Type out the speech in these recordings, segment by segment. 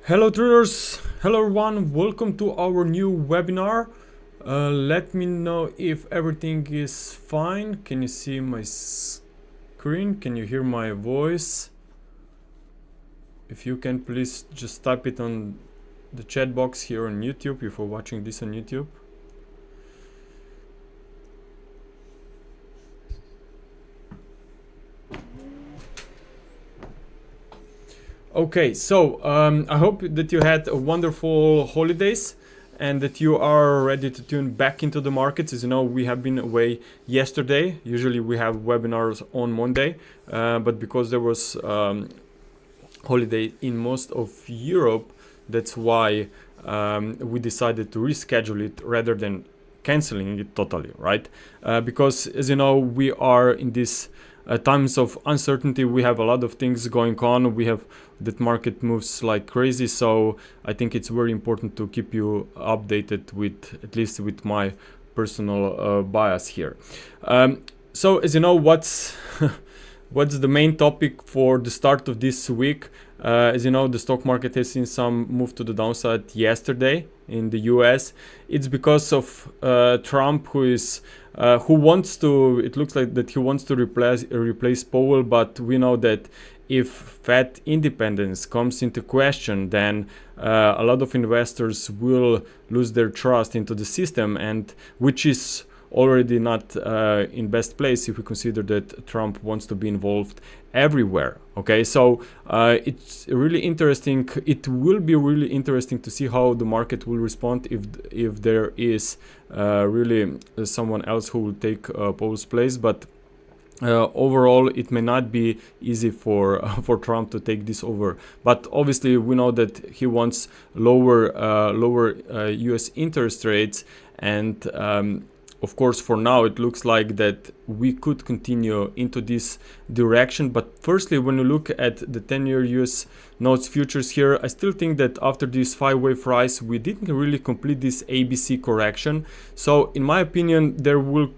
Hello traders, hello everyone, welcome to our new webinar. Let me know if everything is fine. Can you see my screen? Can you hear my voice? If you can, please just type it on the chat box here on YouTube if you're watching this on YouTube. Okay, so I hope that you had a wonderful holidays and that you are ready to tune back into the markets. As you know, we have been away yesterday. Usually we have webinars on Monday, but because there was holiday in most of Europe, that's why we decided to reschedule it rather than canceling it totally, right? Because as you know, we are in this times of uncertainty. We have a lot of things going on. We have that market moves like crazy, so I think it's very important to keep you updated with at least with my personal bias here. So as you know, what's what's the main topic for the start of this week? As you know, the stock market has seen some move to the downside yesterday in the US. It's because of Trump, who wants to, it looks like that he wants to replace Powell, but we know that if Fed independence comes into question, then a lot of investors will lose their trust into the system, and which is already not in best place if we consider that Trump wants to be involved everywhere. Okay, so it's really interesting. It will be really interesting to see how the market will respond if there is really someone else who will take Powell's place. But overall, it may not be easy for Trump to take this over. But obviously, we know that he wants lower U.S. interest rates, and of course, for now, it looks like that we could continue into this direction. But firstly, when you look at the 10-year US notes futures here, I still think that after this 5-wave rise, we didn't really complete this ABC correction. So in my opinion, there will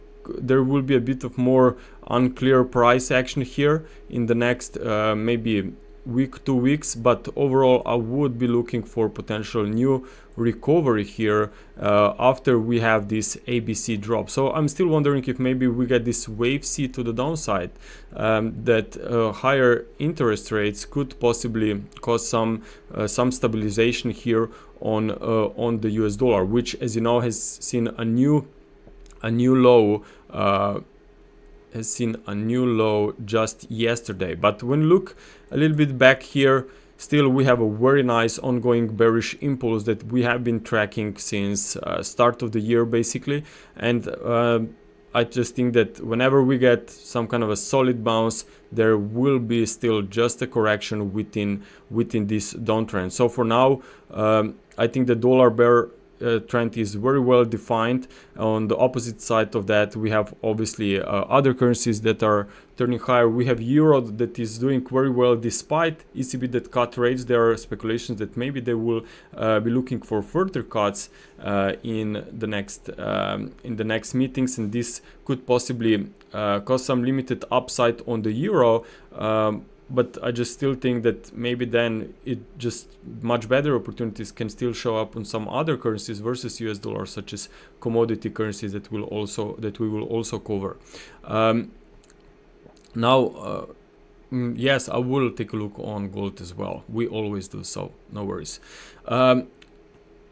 be a bit of more unclear price action here in the next maybe week, 2 weeks, but overall I would be looking for potential new recovery here after we have this ABC drop. So I'm still wondering if maybe we get this wave C to the downside, that higher interest rates could possibly cause some stabilization here on the US dollar, which, as you know, has seen a new low. Has seen a new low just yesterday. But when you look a little bit back here, still we have a very nice ongoing bearish impulse that we have been tracking since start of the year basically. And I just think that whenever we get some kind of a solid bounce, there will be still just a correction within this downtrend. So for now, I think the dollar bear trend is very well defined. On the opposite side of that, we have obviously other currencies that are turning higher. We have euro that is doing very well despite ECB that cut rates. There are speculations that maybe they will be looking for further cuts in the next meetings, and this could possibly cause some limited upside on the euro. But I just still think that maybe then it just much better opportunities can still show up on some other currencies versus US dollar, such as commodity currencies that we will also cover. Now, yes, I will take a look on gold as well. We always do, so no worries.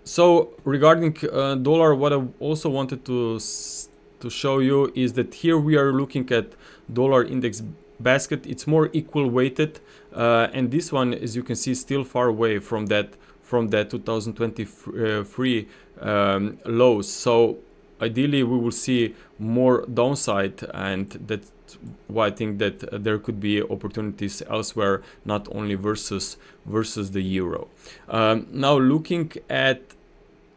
So regarding dollar, what I also wanted to show you is that here we are looking at dollar index basket. It's more equal weighted, and this one, as you can see, is still far away from that 2023 lows. So ideally we will see more downside, and that's why I think that there could be opportunities elsewhere, not only versus the euro. Now looking at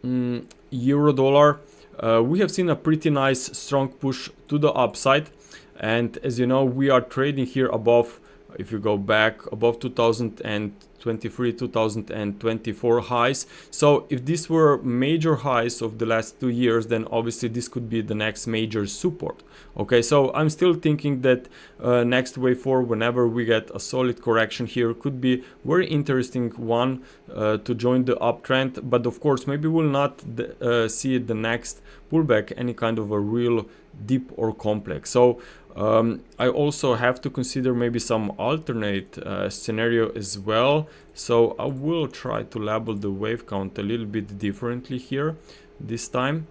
euro dollar, we have seen a pretty nice strong push to the upside. And as you know, we are trading here above, if you go back, above 2003 2024 highs. So if these were major highs of the last 2 years, then obviously this could be the next major support. Okay, so I'm still thinking that next wave 4, whenever we get a solid correction here, could be very interesting one to join the uptrend. But of course, maybe we'll not see the next pullback any kind of a real deep or complex. So I also have to consider maybe some alternate scenario as well. So I will try to label the wave count a little bit differently here this time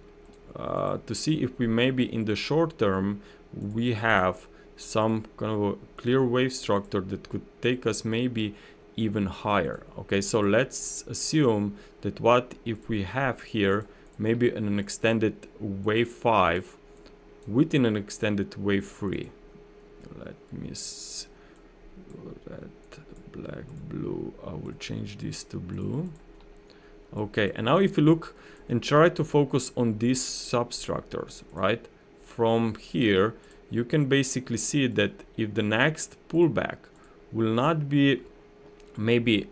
to see if we maybe in the short term we have some kind of a clear wave structure that could take us maybe even higher. Okay, so let's assume that what if we have here maybe an extended wave 5 within an extended wave 3. Let me red, black, blue. I will change this to blue. Okay, and now if you look and try to focus on these substructures, right? From here, you can basically see that if the next pullback will not be maybe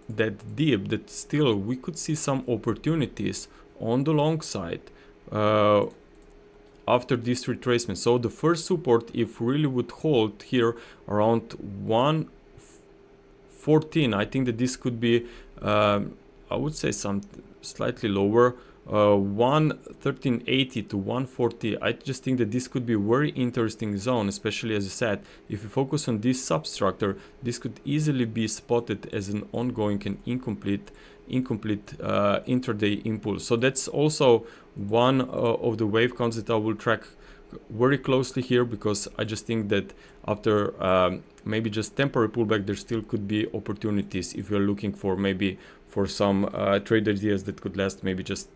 that deep, that still we could see some opportunities on the long side after this retracement. So the first support, if really would hold here around 114, I think that this could be I would say some slightly lower, 113.80 to 140. I just think that this could be a very interesting zone, especially as I said, if you focus on this substructure, this could easily be spotted as an ongoing and incomplete intraday impulse. So that's also one of the wave counts that I will track very closely here, because I just think that after maybe just temporary pullback, there still could be opportunities if you're looking for maybe for some trade ideas that could last maybe just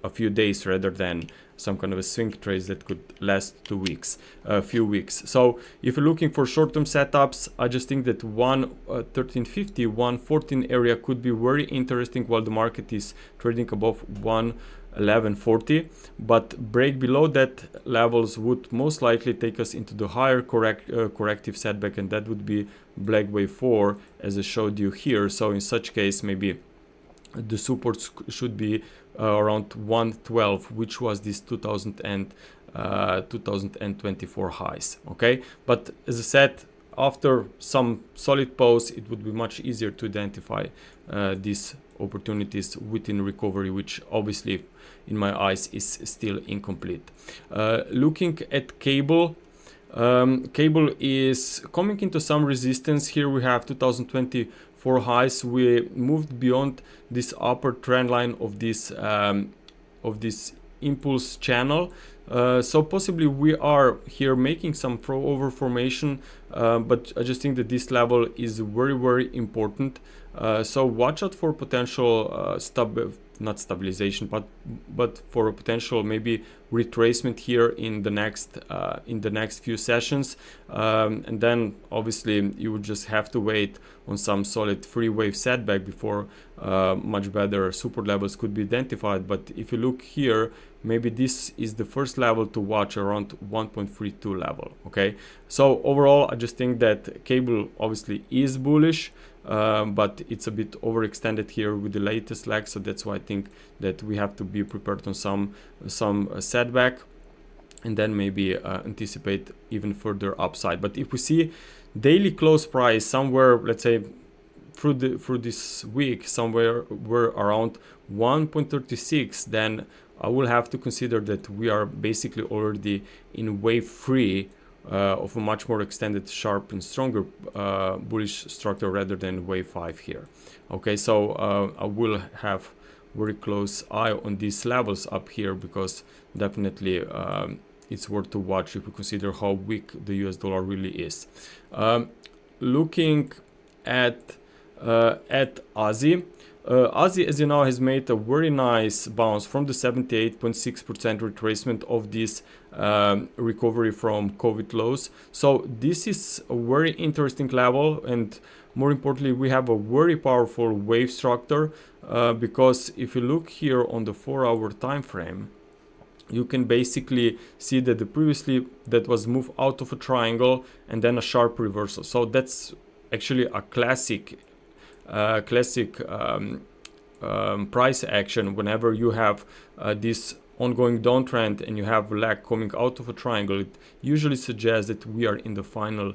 a few days rather than some kind of a swing trades that could last 2 weeks, a few weeks. So if you're looking for short-term setups, I just think that 113.50, 114 area could be very interesting while the market is trading above 111.40, but break below that levels would most likely take us into the higher corrective setback, and that would be black wave 4 as I showed you here. So in such case, maybe the supports should be around 112, which was this 2024 highs. Okay, but as I said, after some solid pause, it would be much easier to identify these opportunities within recovery, which obviously in my eyes is still incomplete. Looking at cable, cable is coming into some resistance. Here we have 2024 highs. We moved beyond this upper trend line of this impulse channel, so possibly we are here making some over formation, but I just think that this level is very important. So watch out for potential not stabilization, but for a potential maybe retracement here in the next few sessions, and then obviously you would just have to wait on some solid free wave setback before much better support levels could be identified. But if you look here, maybe this is the first level to watch around 1.32 level. Okay, so overall I just think that cable obviously is bullish, but it's a bit overextended here with the latest lag, so that's why I think that we have to be prepared on some setback, and then maybe anticipate even further upside. But if we see daily close price somewhere, let's say through this week, somewhere we're around 1.36, then I will have to consider that we are basically already in wave 3 of a much more extended, sharp and stronger bullish structure rather than wave 5 here. Okay, so I will have very close eye on these levels up here, because definitely it's worth to watch if we consider how weak the US dollar really is. Looking at Aussie. Aussie, as you know, has made a very nice bounce from the 78.6% retracement of this recovery from COVID lows. So this is a very interesting level, and more importantly, we have a very powerful wave structure, because if you look here on the 4-hour time frame, you can basically see that the previously that was moved out of a triangle and then a sharp reversal. So that's actually a classic classic price action. Whenever you have this ongoing downtrend and you have lag coming out of a triangle, it usually suggests that we are in the final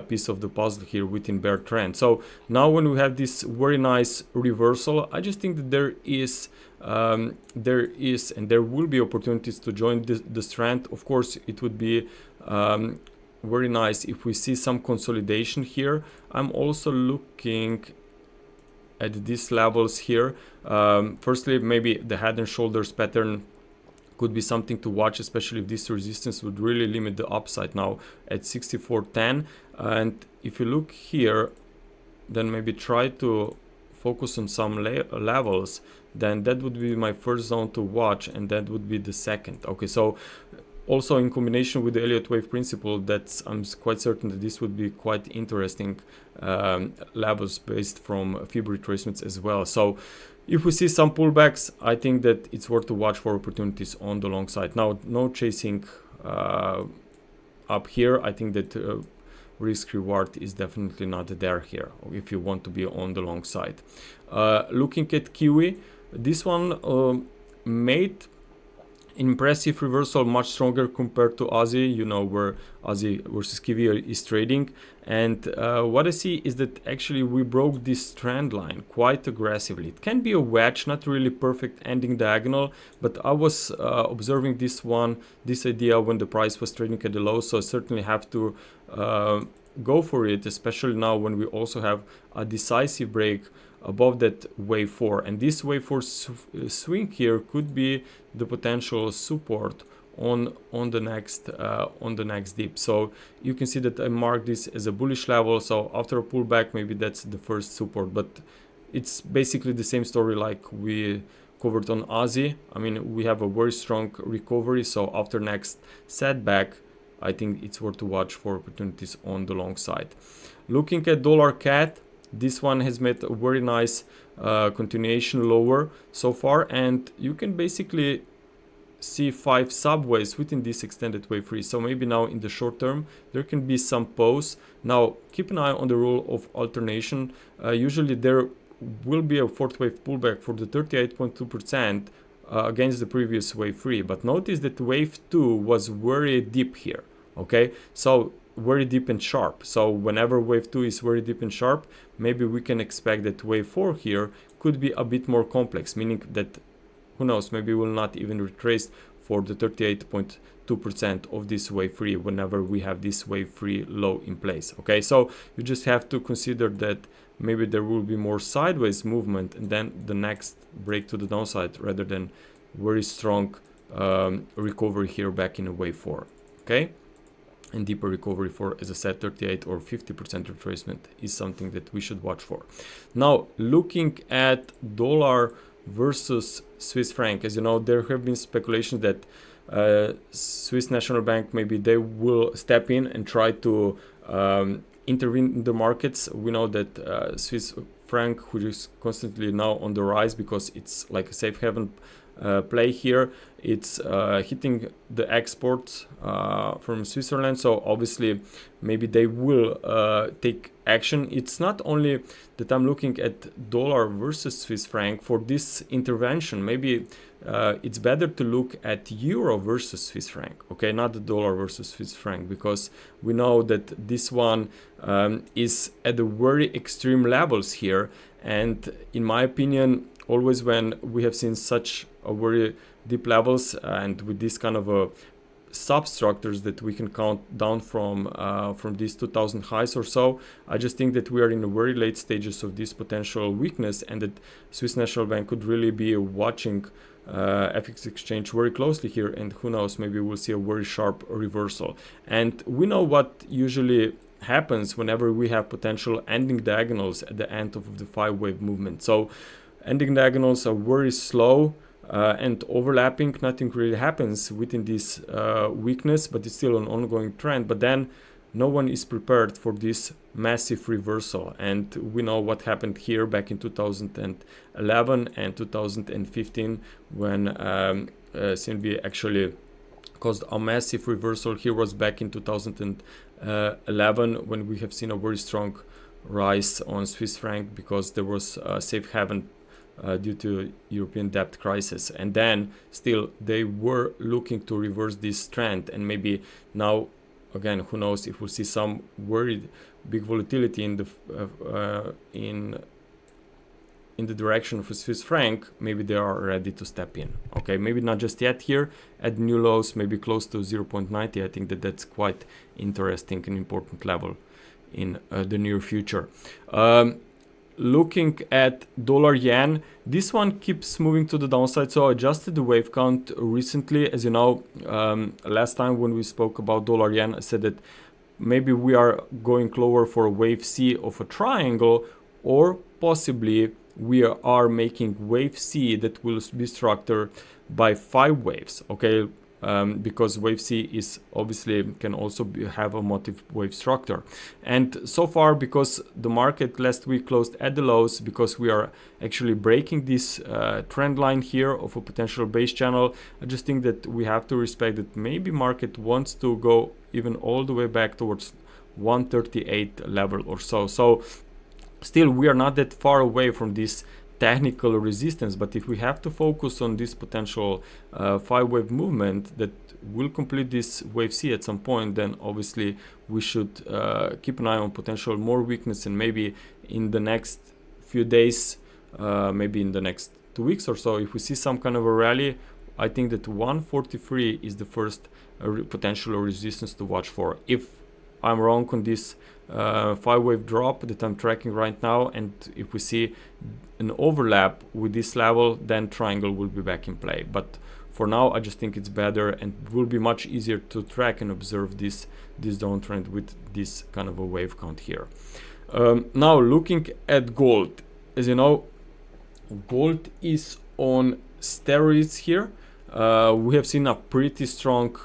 piece of the puzzle here within bear trend. So now when we have this very nice reversal, I just think that there is and there will be opportunities to join this trend. Of course, it would be very nice if we see some consolidation here. I'm also looking at these levels here. Firstly, maybe the head and shoulders pattern could be something to watch, especially if this resistance would really limit the upside now at 64.10. And if you look here, then maybe try to focus on some levels, then that would be my first zone to watch, and that would be the second. Okay, so also in combination with the Elliott wave principle, I'm quite certain that this would be quite interesting levels based from FIB retracements as well. So if we see some pullbacks, I think that it's worth to watch for opportunities on the long side. Now, no chasing up here. I think that risk reward is definitely not there here if you want to be on the long side. Looking at Kiwi, this one made impressive reversal, much stronger compared to Aussie, you know, where Aussie versus Kiwi is trading. And what I see is that actually we broke this trend line quite aggressively. It can be a wedge, not really perfect ending diagonal, but I was observing this idea when the price was trading at the low, so I certainly have to go for it, especially now when we also have a decisive break above that wave 4, and this wave 4 swing here could be the potential support on the next dip. So you can see that I marked this as a bullish level, so after a pullback maybe that's the first support, but it's basically the same story like we covered on Aussie. I mean, we have a very strong recovery, so after next setback I think it's worth to watch for opportunities on the long side. Looking at dollar CAD, this one has made a very nice continuation lower so far, and you can basically see 5 subways within this extended wave 3. So maybe now in the short term there can be some pause. Now keep an eye on the rule of alternation. Usually there will be a fourth wave pullback for the 38.2% against the previous wave 3, but notice that wave 2 was very deep here. Okay, so very deep and sharp. So whenever wave 2 is very deep and sharp, maybe we can expect that wave 4 here could be a bit more complex, meaning that, who knows, maybe we'll not even retrace for the 38.2% of this wave 3 whenever we have this wave 3 low in place. Okay, so you just have to consider that maybe there will be more sideways movement and then the next break to the downside rather than very strong recovery here back in a wave 4. Okay, and deeper recovery for, as I said, 38 or 50% retracement is something that we should watch for. Now, looking at dollar versus Swiss franc, as you know, there have been speculations that Swiss National Bank, maybe they will step in and try to intervene in the markets. We know that Swiss franc, which is constantly now on the rise because it's like a safe haven play here, it's hitting the exports from Switzerland, so obviously maybe they will take action. It's not only that I'm looking at dollar versus Swiss franc for this intervention. Maybe it's better to look at euro versus Swiss franc, okay, not the dollar versus Swiss franc, because we know that this one is at the very extreme levels here, and in my opinion, always when we have seen such a very deep levels and with this kind of a substructures that we can count down from these 2000 highs or so, I just think that we are in the very late stages of this potential weakness, and that Swiss National Bank could really be watching FX exchange very closely here, and who knows, maybe we'll see a very sharp reversal. And we know what usually happens whenever we have potential ending diagonals at the end of the 5-wave movement. So ending diagonals are very slow and overlapping. Nothing really happens within this weakness, but it's still an ongoing trend. But then no one is prepared for this massive reversal, and we know what happened here back in 2011 and 2015 when CNB actually caused a massive reversal. Here was back in 2011 when we have seen a very strong rise on Swiss franc because there was a safe haven due to European debt crisis, and then still they were looking to reverse this trend, and maybe now again, who knows if we'll see some worried big volatility in the in the direction of a Swiss franc. Maybe they are ready to step in. Okay, maybe not just yet here at new lows, maybe close to 0.90. I think that that's quite interesting and important level in the near future. Looking at dollar yen, this one keeps moving to the downside. So I adjusted the wave count recently. As you know, last time when we spoke about dollar yen, I said that maybe we are going lower for a wave C of a triangle, or possibly we are making wave C that will be structured by 5 waves. Okay, because wave C is obviously can also have a motive wave structure. And so far, because the market last week closed at the lows, because we are actually breaking this trend line here of a potential base channel, I just think that we have to respect that maybe market wants to go even all the way back towards 138 level or so. So still we are not that far away from this technical resistance, but if we have to focus on this potential 5-wave movement that will complete this wave C at some point, then obviously we should keep an eye on potential more weakness, and maybe in the next few days, maybe in the next 2 weeks or so, if we see some kind of a rally, I think that 143 is the first potential resistance to watch for. If I'm wrong on this 5-wave drop that I'm tracking right now, and if we see an overlap with this level, then triangle will be back in play. But for now, I just think it's better and will be much easier to track and observe this downtrend with this kind of a wave count here. Now looking at gold, as you know, gold is on steroids here. We have seen a pretty strong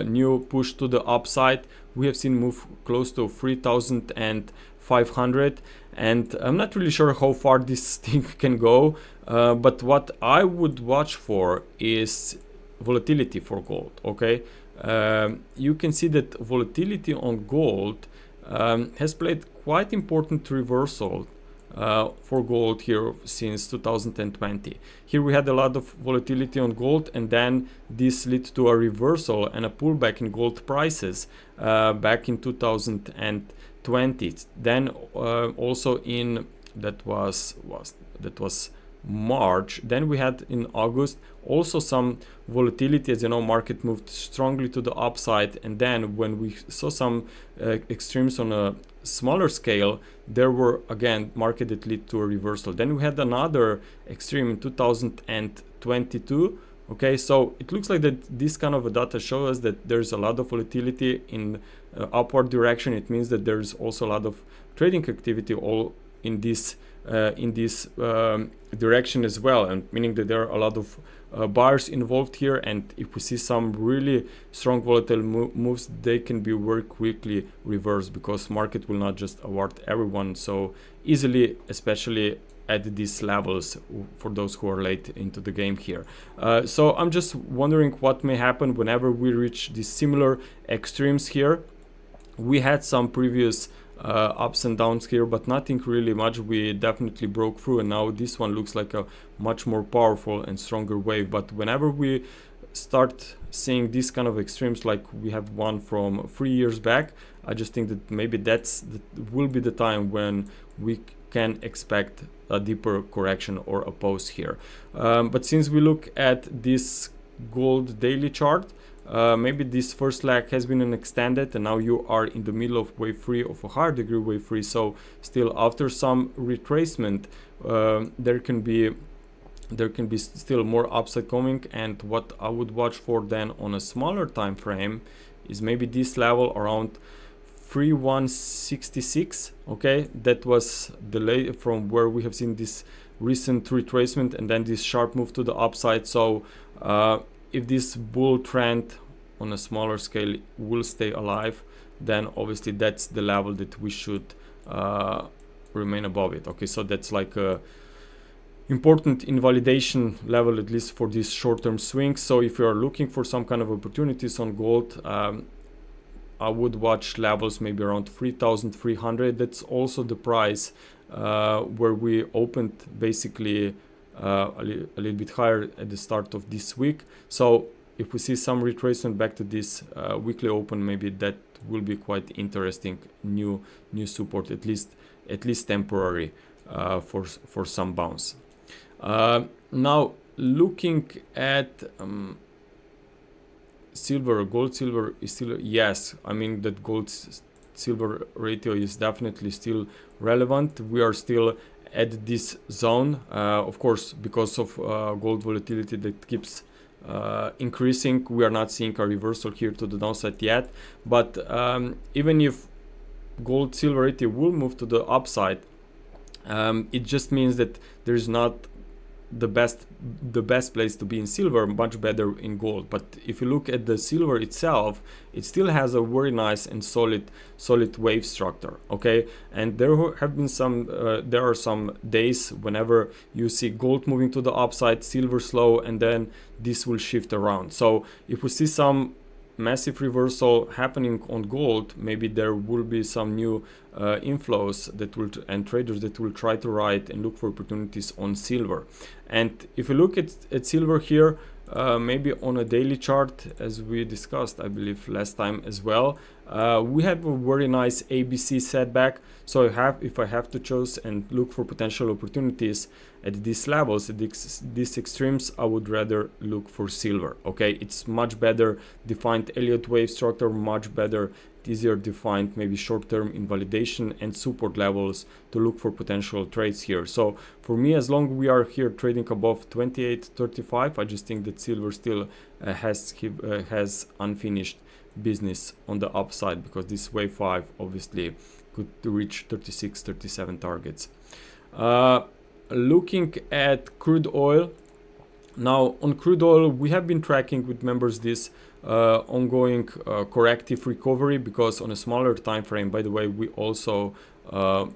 new push to the upside. We have seen move close to 3,500, and I'm not really sure how far this thing can go, but what I would watch for is volatility for gold. Okay, you can see that volatility on gold has played quite important reversal for gold here since 2020. Here we had a lot of volatility on gold, and then this led to a reversal and a pullback in gold prices back in 2020. Then also in that was March. Then we had in August also some volatility. As you know, market moved strongly to the upside, and then when we saw some extremes on a smaller scale, there were again market that led to a reversal. Then we had another extreme in 2022. Okay, so it looks like that this kind of a data shows us that there's a lot of volatility in upward direction. It means that there's also a lot of trading activity all in this direction as well, and meaning that there are a lot of buyers involved here. And if we see some really strong volatile moves, they can be very quickly reversed, because market will not just award everyone so easily, especially at these levels for those who are late into the game here. So I'm just wondering what may happen whenever we reach these similar extremes here. We had some previous ups and downs here, but nothing really much. We definitely broke through, and now this one looks like a much more powerful and stronger wave. But whenever we start seeing these kind of extremes, like we have one from 3 years back, I just think that maybe that will be the time when we can expect a deeper correction or a pause here. But since we look at this gold daily chart, maybe this first leg has been extended, and now you are in the middle of wave 3 of a higher degree wave 3. So still after some retracement, there can be still more upside coming. And what I would watch for then on a smaller time frame is maybe this level around 3166. Okay, that was the from where we have seen this recent retracement and then this sharp move to the upside. So if this bull trend on a smaller scale will stay alive, then obviously that's the level that we should remain above it. Okay, so that's like a important invalidation level, at least for these short-term swings. So if you are looking for some kind of opportunities on gold, I would watch levels maybe around 3,300. That's also the price where we opened basically a little bit higher at the start of this week. So if we see some retracement back to this weekly open, maybe that will be quite interesting new support, at least temporary, for some bounce. Now looking at silver, gold silver is still, yes, I mean that gold silver ratio is definitely still relevant. We are still at this zone, of course, because of gold volatility that keeps increasing. We are not seeing a reversal here to the downside yet, but even if gold silver ratio will move to the upside, it just means that there is not the best place to be in silver, much better in gold. But if you look at the silver itself, it still has a very nice and solid wave structure, okay? And there have been some there are some days whenever you see gold moving to the upside, silver slow, and then this will shift around. So if we see some massive reversal happening on gold, maybe there will be some new inflows that will and traders that will try to ride and look for opportunities on silver. And if you look at silver here, maybe on a daily chart, as we discussed, I believe last time as well, we have a very nice ABC setback. So if I have to choose and look for potential opportunities at these levels, at these extremes, I would rather look for silver. Okay, it's much better defined Elliott wave structure, much better, easier defined, maybe short-term invalidation and support levels to look for potential trades here. So for me, as long as we are here trading above 28.35, I just think that silver still has unfinished business on the upside, because this wave 5 obviously could reach 36, 37 targets. Looking at crude oil. Now on crude oil, we have been tracking with members this ongoing corrective recovery, because on a smaller time frame, by the way, we also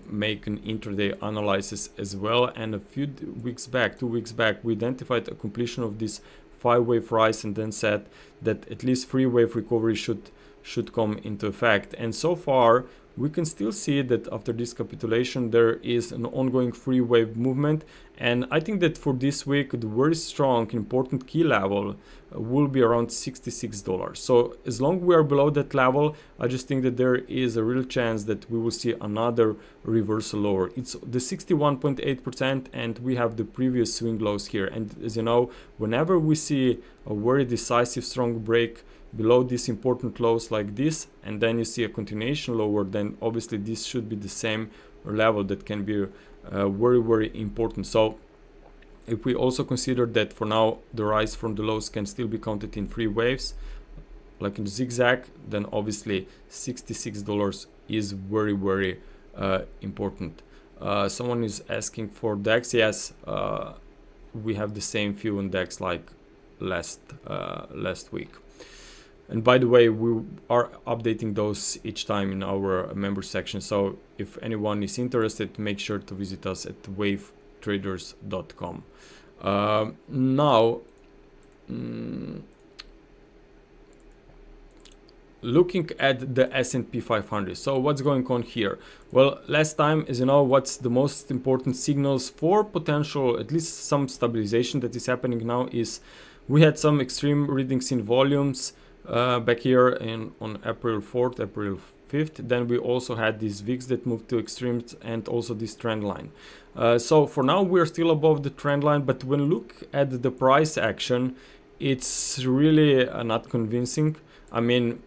make an intraday analysis as well. And a few weeks back, 2 weeks back, we identified a completion of this 5-wave rise and then said that at least 3-wave recovery should come into effect. And so far we can still see that after this capitulation there is an ongoing 3-wave movement, and I think that for this week the very strong important key level will be around $66. So as long as we are below that level, I just think that there is a real chance that we will see another reversal lower. It's the 61.8%, and we have the previous swing lows here. And as you know, whenever we see a very decisive strong break below these important lows like this, and then you see a continuation lower, then obviously this should be the same level that can be very important. So if we also consider that for now the rise from the lows can still be counted in 3 waves, like in zigzag, then obviously $66 is very important. Someone is asking for DEX. Yes, we have the same view on DEX like last week. And by the way, we are updating those each time in our member section. So if anyone is interested, make sure to visit us at wavetraders.com. Now, looking at the S&P 500. So what's going on here? Well, last time, as you know, what's the most important signals for potential, at least some stabilization that is happening now, is we had some extreme readings in volumes back here on April 4th, April 5th. Then we also had these VIX that moved to extremes, and also this trend line. So for now we're still above the trend line, but when look at the price action, it's really not convincing. I mean,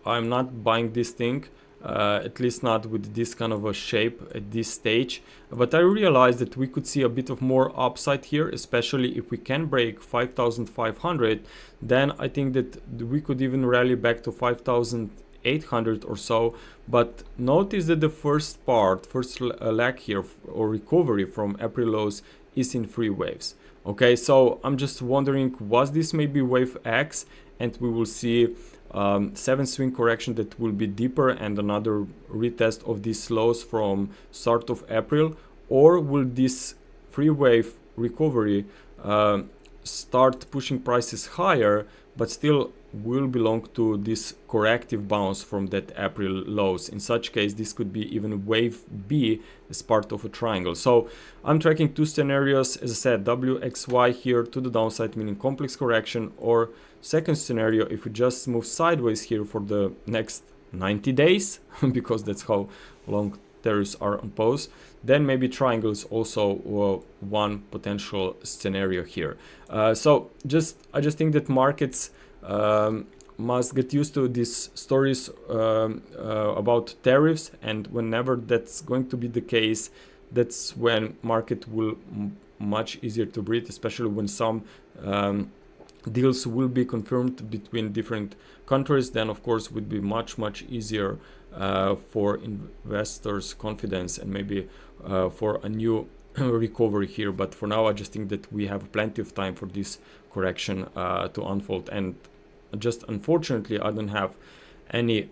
I'm not buying this thing, at least not with this kind of a shape at this stage. But I realized that we could see a bit of more upside here, especially if we can break 5,500. Then I think that we could even rally back to 5,800 or so. But notice that the first leg here, or recovery from April lows, is in 3 waves. Okay, so I'm just wondering, was this maybe wave X, and we will see 7 swing correction that will be deeper and another retest of these lows from start of April, or will this 3-wave recovery start pushing prices higher, but still will belong to this corrective bounce from that April lows. In such case, this could be even wave B as part of a triangle. So I'm tracking two scenarios, as I said, WXY here to the downside, meaning complex correction, or second scenario, if we just move sideways here for the next 90 days, because that's how long tariffs are on pause, then maybe triangle is also one potential scenario here. So I just think that markets must get used to these stories about tariffs, and whenever that's going to be the case, that's when market will much easier to breathe, especially when some deals will be confirmed between different countries. Then of course would be much easier for investors' confidence and maybe for a new recovery here. But for now, I just think that we have plenty of time for this correction to unfold, and just unfortunately I don't have any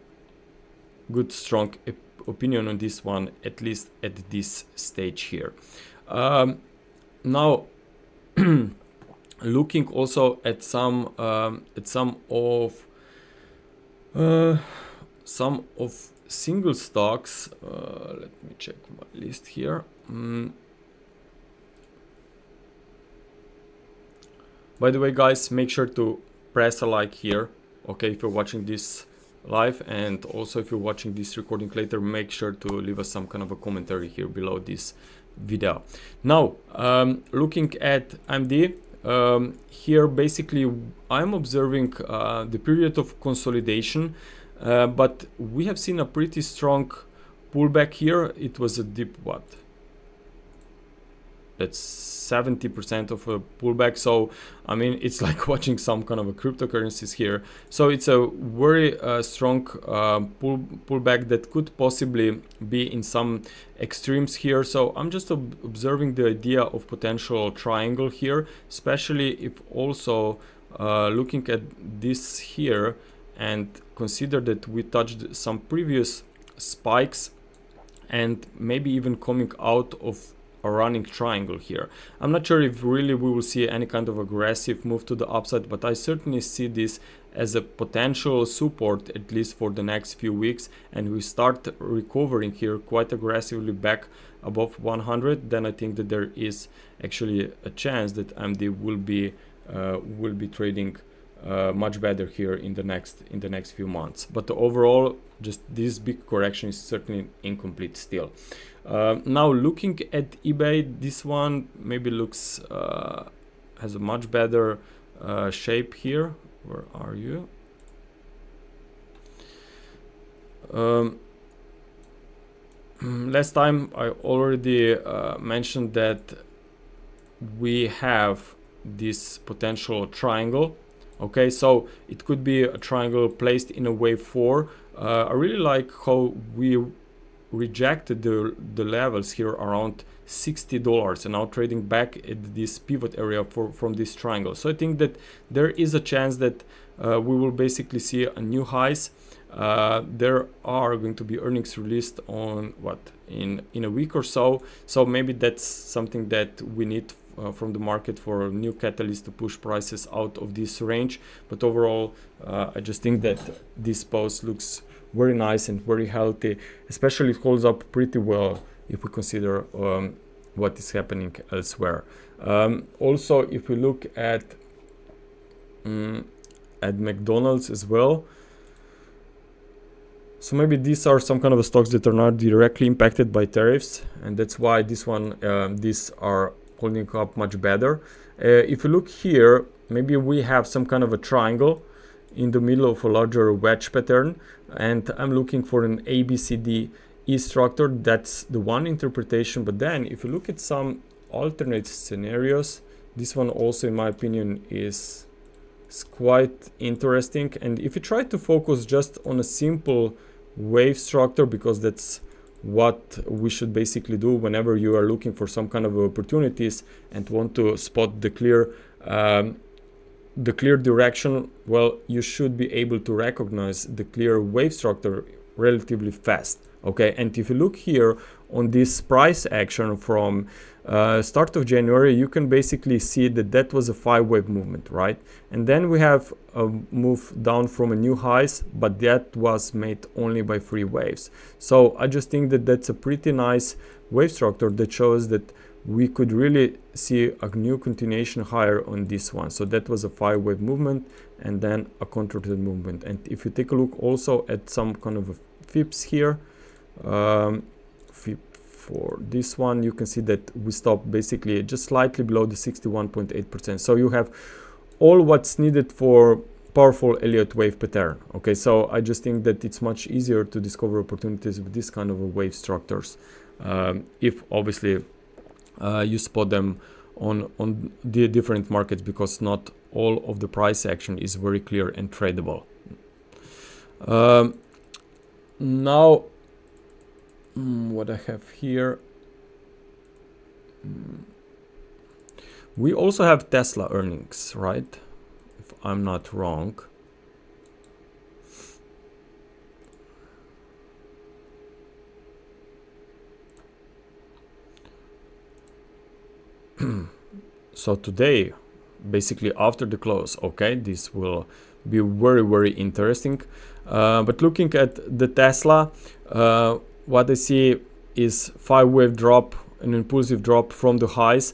good strong opinion on this one, at least at this stage here. Now looking also at some of single stocks, let me check my list here. By the way, guys, make sure to press a like here, okay, if you're watching this live, and also if you're watching this recording later, make sure to leave us some kind of a commentary here below this video. Now looking at AMD, here basically I'm observing the period of consolidation, but we have seen a pretty strong pullback here. It was a deep, what, that's 70% of a pullback. So I mean, it's like watching some kind of a cryptocurrencies here. So it's a very strong pullback that could possibly be in some extremes here. So I'm just observing the idea of potential triangle here, especially if also looking at this here and consider that we touched some previous spikes and maybe even coming out of a running triangle here. I'm not sure if really we will see any kind of aggressive move to the upside, but I certainly see this as a potential support, at least for the next few weeks, and we start recovering here quite aggressively back above 100, then I think that there is actually a chance that AMD will be trading much better here in the next few months. But overall, just this big correction is certainly incomplete still. Now looking at eBay, this one maybe looks has a much better shape here. Where are you? Last time I already mentioned that we have this potential triangle. Okay, so it could be a triangle placed in a wave 4. I really like how we rejected the levels here around $60 and now trading back at this pivot area from this triangle. So I think that there is a chance that we will basically see a new highs. There are going to be earnings released on what, in a week or so. So maybe that's something that we need from the market for a new catalyst to push prices out of this range. But overall, I just think that this pose looks very nice and very healthy, especially it holds up pretty well if we consider what is happening elsewhere. Also, if we look at McDonalds as well, so maybe these are some kind of stocks that are not directly impacted by tariffs, and that's why this one these are holding up much better. If you look here, maybe we have some kind of a triangle in the middle of a larger wedge pattern, and I'm looking for an ABCDE structure. That's the one interpretation. But then if you look at some alternate scenarios, this one also in my opinion is quite interesting. And if you try to focus just on a simple wave structure, because that's what we should basically do whenever you are looking for some kind of opportunities and want to spot the clear direction, well, you should be able to recognize the clear wave structure relatively fast. Okay, and if you look here on this price action from start of January, you can basically see that that was a 5-wave movement, right? And then we have a move down from a new highs, but that was made only by 3 waves. So I just think that that's a pretty nice wave structure that shows that we could really see a new continuation higher on this one. So that was a 5-wave movement and then a contracted movement. And if you take a look also at some kind of a FIPS here, FIP for this one, you can see that we stopped basically just slightly below the 61.8%. So you have all what's needed for powerful Elliott wave pattern. Okay, so I just think that it's much easier to discover opportunities with this kind of a wave structures, if obviously you spot them on the different markets, because not all of the price action is very clear and tradable. Now what I have here, we also have Tesla earnings, right? If I'm not wrong. So today, basically after the close, okay, this will be very, very interesting. But looking at the Tesla, what I see is 5-wave drop, an impulsive drop from the highs.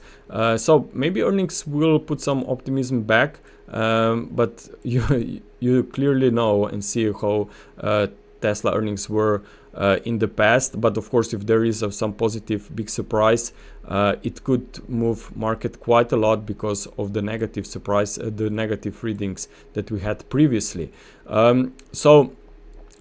So maybe earnings will put some optimism back, but you clearly know and see how Tesla earnings were in the past. But of course, if there is some positive big surprise, it could move market quite a lot because of the negative surprise, the negative readings that we had previously. So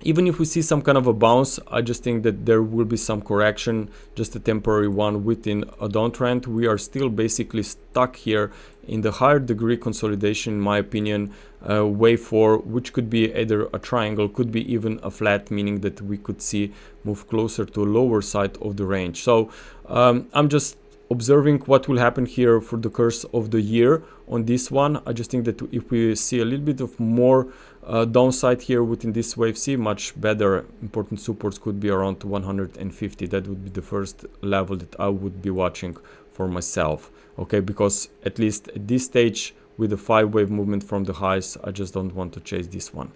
even if we see some kind of a bounce, I just think that there will be some correction, just a temporary one within a downtrend. We are still basically stuck here in the higher degree consolidation, in my opinion, wave 4, which could be either a triangle, could be even a flat, meaning that we could see move closer to a lower side of the range. So I'm just observing what will happen here for the course of the year on this one. I just think that if we see a little bit of more downside here within this wave C, much better important supports could be around 150. That would be the first level that I would be watching for myself. Okay, because at least at this stage with the 5-wave movement from the highs, I just don't want to chase this one.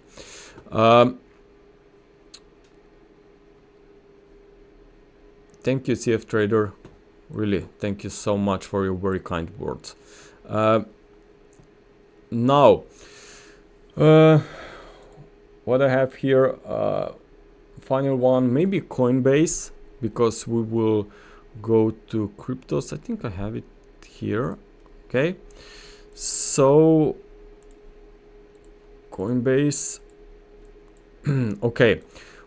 Thank you, CF Trader. Really, thank you so much for your very kind words. Now, what I have here, final one, maybe Coinbase, because we will go to cryptos. I think I have it here. Okay, so Coinbase. Okay,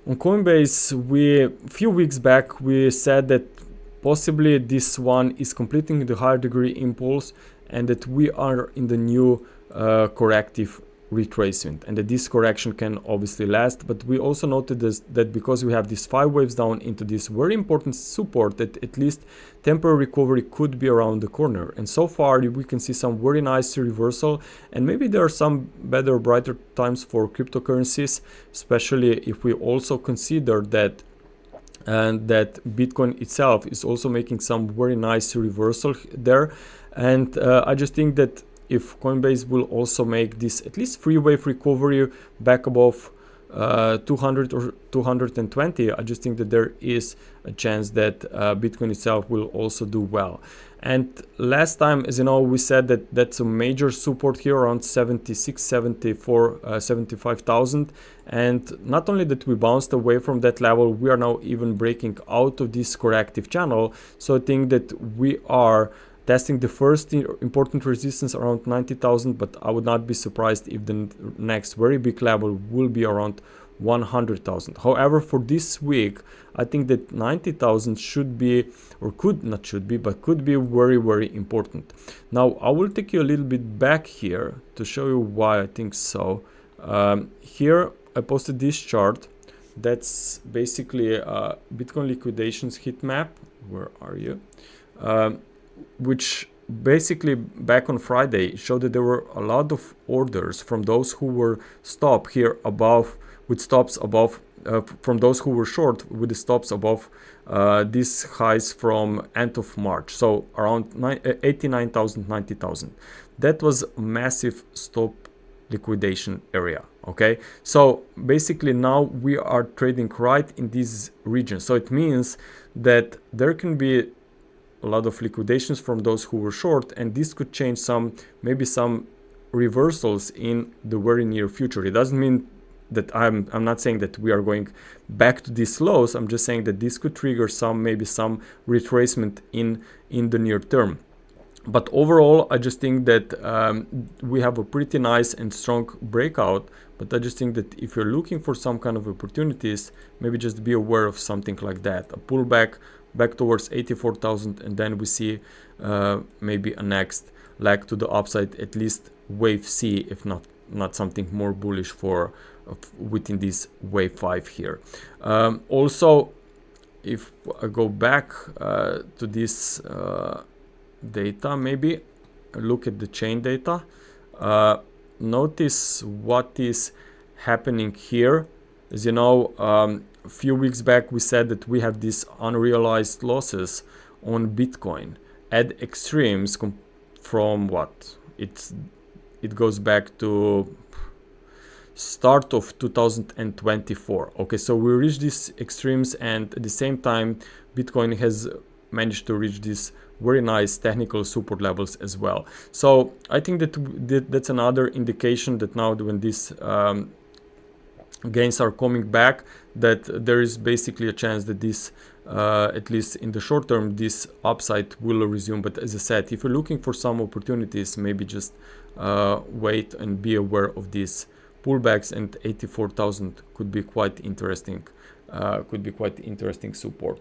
on Coinbase, a few weeks back we said that possibly this one is completing the higher degree impulse and that we are in the new corrective retracement, and that this correction can obviously last. But we also noted that because we have these 5 waves down into this very important support, that at least temporary recovery could be around the corner. And so far we can see some very nice reversal, and maybe there are some better, brighter times for cryptocurrencies, especially if we also consider that Bitcoin itself is also making some very nice reversal there. And I just think that if Coinbase will also make this at least 3-wave recovery back above 200 or 220, I just think that there is a chance that Bitcoin itself will also do well. And last time, as you know, we said that that's a major support here around 76, 74, 75,000. And not only that we bounced away from that level, we are now even breaking out of this corrective channel. So I think that we are testing the first important resistance around 90,000, but I would not be surprised if the next very big level will be around 100,000. However, for this week, I think that 90,000 should be, or could not should be, but could be very, very important. Now, I will take you a little bit back here to show you why I think so. Here, I posted this chart. That's basically a Bitcoin liquidations heat map. Where are you? Which basically back on Friday showed that there were a lot of orders from those who were stopped here above, with stops above from those who were short with the stops above these highs from end of March, so around 89,000, 90,000. That was massive stop liquidation area. Okay, so basically now we are trading right in this region, so it means that there can be a lot of liquidations from those who were short, and this could change maybe some reversals in the very near future. It doesn't mean that I'm not saying that we are going back to these lows. I'm just saying that this could trigger maybe some retracement in the near term. But overall, I just think that we have a pretty nice and strong breakout. But I just think that if you're looking for some kind of opportunities, maybe just be aware of something like that. A pullback back towards 84,000, and then we see maybe a next leg to the upside, at least wave C, if not something more bullish for within this wave 5 here. Also, if I go back to this data, maybe look at the chain data, notice what is happening here. As you know, a few weeks back we said that we have these unrealized losses on Bitcoin at extremes from what it goes back to start of 2024. Okay, so we reached these extremes, and at the same time Bitcoin has managed to reach these very nice technical support levels as well. So I think that's another indication that now when these gains are coming back, that there is basically a chance that this at least in the short term this upside will resume. But as I said, if you're looking for some opportunities, maybe just wait and be aware of these pullbacks, and 84,000 could be quite interesting, support.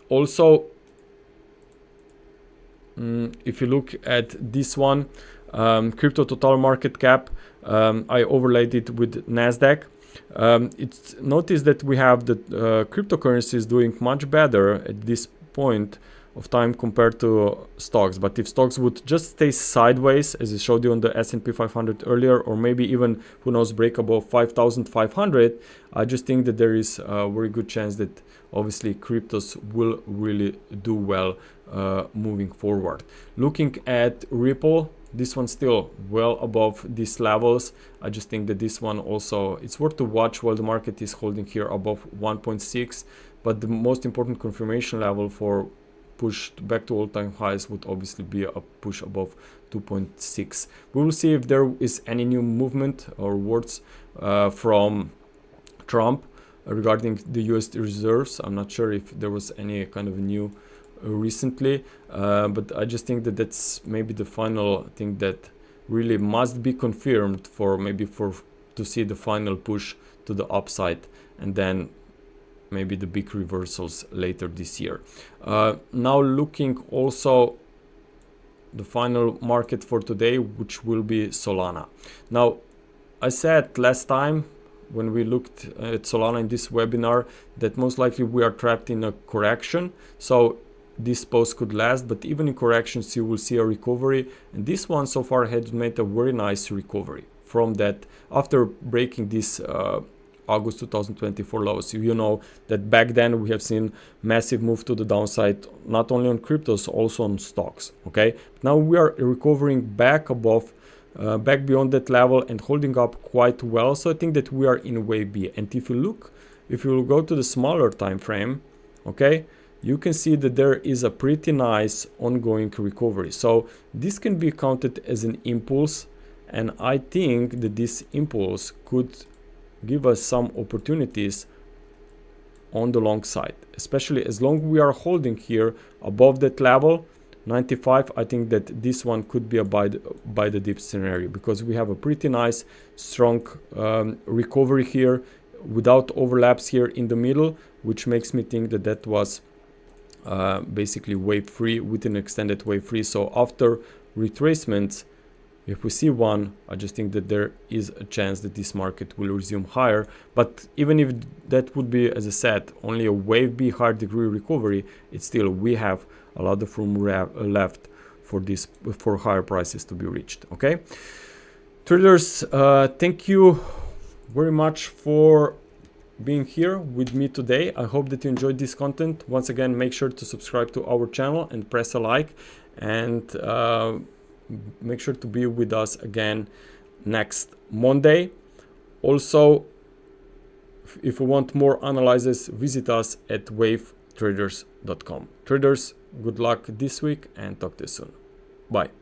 Also, if you look at this one, crypto total market cap, I overlaid it with NASDAQ. It's notice that we have the cryptocurrencies doing much better at this point of time compared to stocks. But if stocks would just stay sideways, as I showed you on the S&P 500 earlier, or maybe even, who knows, break above 5,500, I just think that there is a very good chance that obviously cryptos will really do well moving forward. Looking at Ripple, this one's still well above these levels. I just think that this one also, it's worth to watch while the market is holding here above 1.6, but the most important confirmation level for push back to all-time highs would obviously be a push above 2.6. We will see if there is any new movement or words from Trump regarding the US reserves. I'm not sure if there was any kind of new recently, but I just think that that's maybe the final thing that really must be confirmed for to see the final push to the upside, and then maybe the big reversals later this year. Now looking also the final market for today, which will be Solana. Now I said last time when we looked at Solana in this webinar that most likely we are trapped in a correction, so this post could last, but even in corrections you will see a recovery, and this one so far had made a very nice recovery from that after breaking this August 2024 lows. You know that back then we have seen massive move to the downside, not only on cryptos, also on stocks. Okay, now we are recovering back above back beyond that level and holding up quite well. So I think that we are in wave B, and if you go to the smaller time frame, okay, you can see that there is a pretty nice ongoing recovery. So this can be counted as an impulse, and I think that this impulse could give us some opportunities on the long side, especially as long we are holding here above that level 95. I think that this one could be a buy the dip scenario, because we have a pretty nice strong recovery here without overlaps here in the middle, which makes me think that that was basically wave 3 with an extended wave 3. So after retracements, if we see one, I just think that there is a chance that this market will resume higher. But even if that would be, as I said, only a wave B higher degree recovery, it's still, we have a lot of room left for higher prices to be reached. Okay, traders, thank you very much for being here with me today. I hope that you enjoyed this content. Once again, make sure to subscribe to our channel and press a like, and make sure to be with us again next Monday. Also, if you want more analysis, visit us at wavetraders.com. Traders, good luck this week and talk to you soon. Bye.